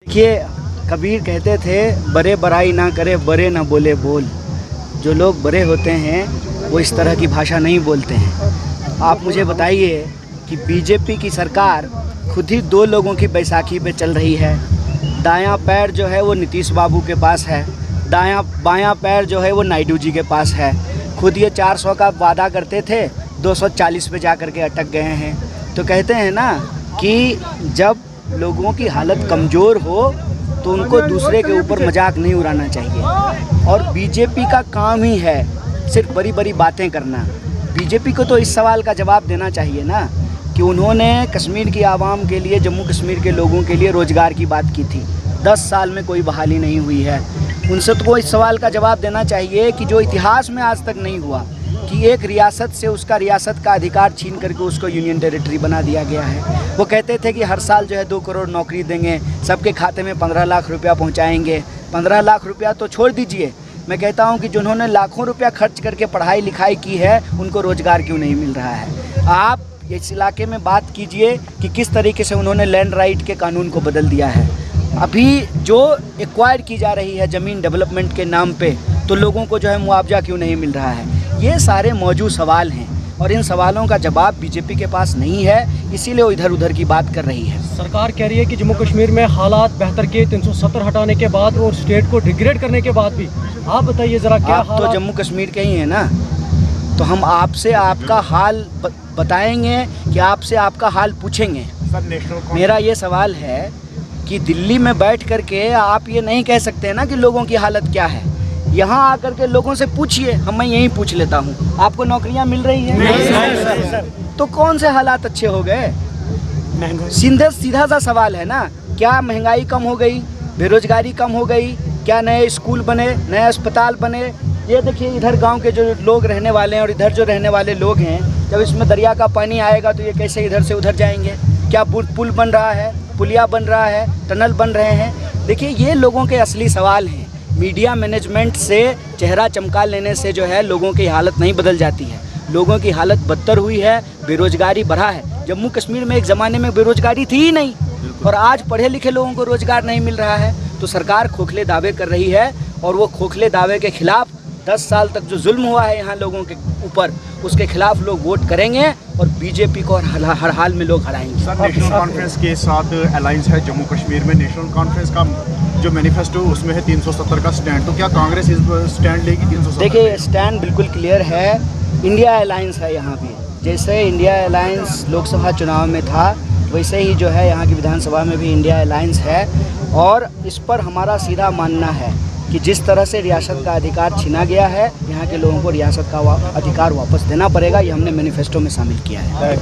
देखिए, कबीर कहते थे बड़े बड़ाई ना करे, बड़े ना बोले बोल। जो लोग बड़े होते हैं वो इस तरह की भाषा नहीं बोलते हैं। आप मुझे बताइए कि बीजेपी की सरकार खुद ही 2 लोगों की बैसाखी पे चल रही है। दायां पैर जो है वो नीतीश बाबू के पास है, बायां पैर जो है वो नायडू जी के पास है। खुद ये 400 का वादा करते थे, 240 पे जा कर के अटक गए हैं। तो कहते हैं ना कि जब लोगों की हालत कमज़ोर हो तो उनको दूसरे के ऊपर मजाक नहीं उड़ाना चाहिए। और बीजेपी का काम ही है सिर्फ बड़ी बड़ी बातें करना। बीजेपी को तो इस सवाल का जवाब देना चाहिए ना कि उन्होंने कश्मीर की आवाम के लिए, जम्मू कश्मीर के लोगों के लिए रोज़गार की बात की थी। 10 साल में कोई बहाली नहीं हुई है। उनसे तो इस सवाल का जवाब देना चाहिए कि जो इतिहास में आज तक नहीं हुआ कि एक रियासत से उसका रियासत का अधिकार छीन करके उसको यूनियन टेरिटरी बना दिया गया है। वो कहते थे कि हर साल जो है 2 करोड़ नौकरी देंगे, सबके खाते में 15 लाख रुपया पहुंचाएंगे। 15 लाख रुपया तो छोड़ दीजिए, मैं कहता हूं कि जिन्होंने लाखों रुपया खर्च करके पढ़ाई लिखाई की है उनको रोज़गार क्यों नहीं मिल रहा है। आप इस इलाके में बात कीजिए कि किस तरीके से उन्होंने लैंड राइट के कानून को बदल दिया है। अभी जो एक्वायर की जा रही है ज़मीन डेवलपमेंट के नाम पे, तो लोगों को जो है मुआवजा क्यों नहीं मिल रहा है। ये सारे मौजूद सवाल हैं और इन सवालों का जवाब बीजेपी के पास नहीं है, इसीलिए वो इधर उधर की बात कर रही है। सरकार कह रही है कि जम्मू कश्मीर में हालात बेहतर के 370 हटाने के बाद और स्टेट को डिग्रेड करने के बाद भी, आप बताइए ज़रा क्या आप तो जम्मू कश्मीर के ही हैं ना, तो हम आपसे आपका हाल बताएंगे कि आपसे आपका हाल पूछेंगे। मेरा ये सवाल है कि दिल्ली में बैठ करके आप ये नहीं कह सकते ना कि लोगों की हालत क्या है। यहाँ आकर के लोगों से पूछिए, मैं यहीं पूछ लेता हूँ, आपको नौकरियाँ मिल रही हैं? नहीं। तो कौन से हालात अच्छे हो गए? सीधा सा सवाल है ना, क्या महंगाई कम हो गई, बेरोजगारी कम हो गई, क्या नए स्कूल बने, नए अस्पताल बने? ये देखिए, इधर गांव के जो लोग रहने वाले हैं और इधर जो रहने वाले लोग हैं, जब इसमें दरिया का पानी आएगा तो ये कैसे इधर से उधर जाएंगे? क्या पुल बन रहा है, पुलिया बन रहा है, टनल बन रहे हैं? देखिए, ये लोगों के असली सवाल हैं। मीडिया मैनेजमेंट से चेहरा चमका लेने से जो है लोगों की हालत नहीं बदल जाती है। लोगों की हालत बदतर हुई है, बेरोजगारी बढ़ा है। जम्मू कश्मीर में एक ज़माने में बेरोजगारी थी ही नहीं, और आज पढ़े लिखे लोगों को रोज़गार नहीं मिल रहा है। तो सरकार खोखले दावे कर रही है और वो खोखले दावे के खिलाफ 10 साल तक जो जुल्म हुआ है यहाँ लोगों के ऊपर, उसके खिलाफ लोग वोट करेंगे और बीजेपी को हर हाल में लोग हराएंगे। सर, नेशनल कॉन्फ्रेंस के साथ अलायंस है जम्मू कश्मीर में। नेशनल कॉन्फ्रेंस का जो मैनिफेस्टो उसमें है 370 का स्टैंड, तो क्या कांग्रेस इस स्टैंड लेगी 370? देखिए, स्टैंड बिल्कुल क्लियर है। इंडिया अलायंस है यहाँ भी। जैसे इंडिया अलायंस लोकसभा चुनाव में था, वैसे ही जो है यहाँ की विधानसभा में भी इंडिया अलायंस है। और इस पर हमारा सीधा मानना है कि जिस तरह से रियासत का अधिकार छीना गया है, यहाँ के लोगों को रियासत का अधिकार वापस देना पड़ेगा। ये हमने मैनिफेस्टो में शामिल किया है।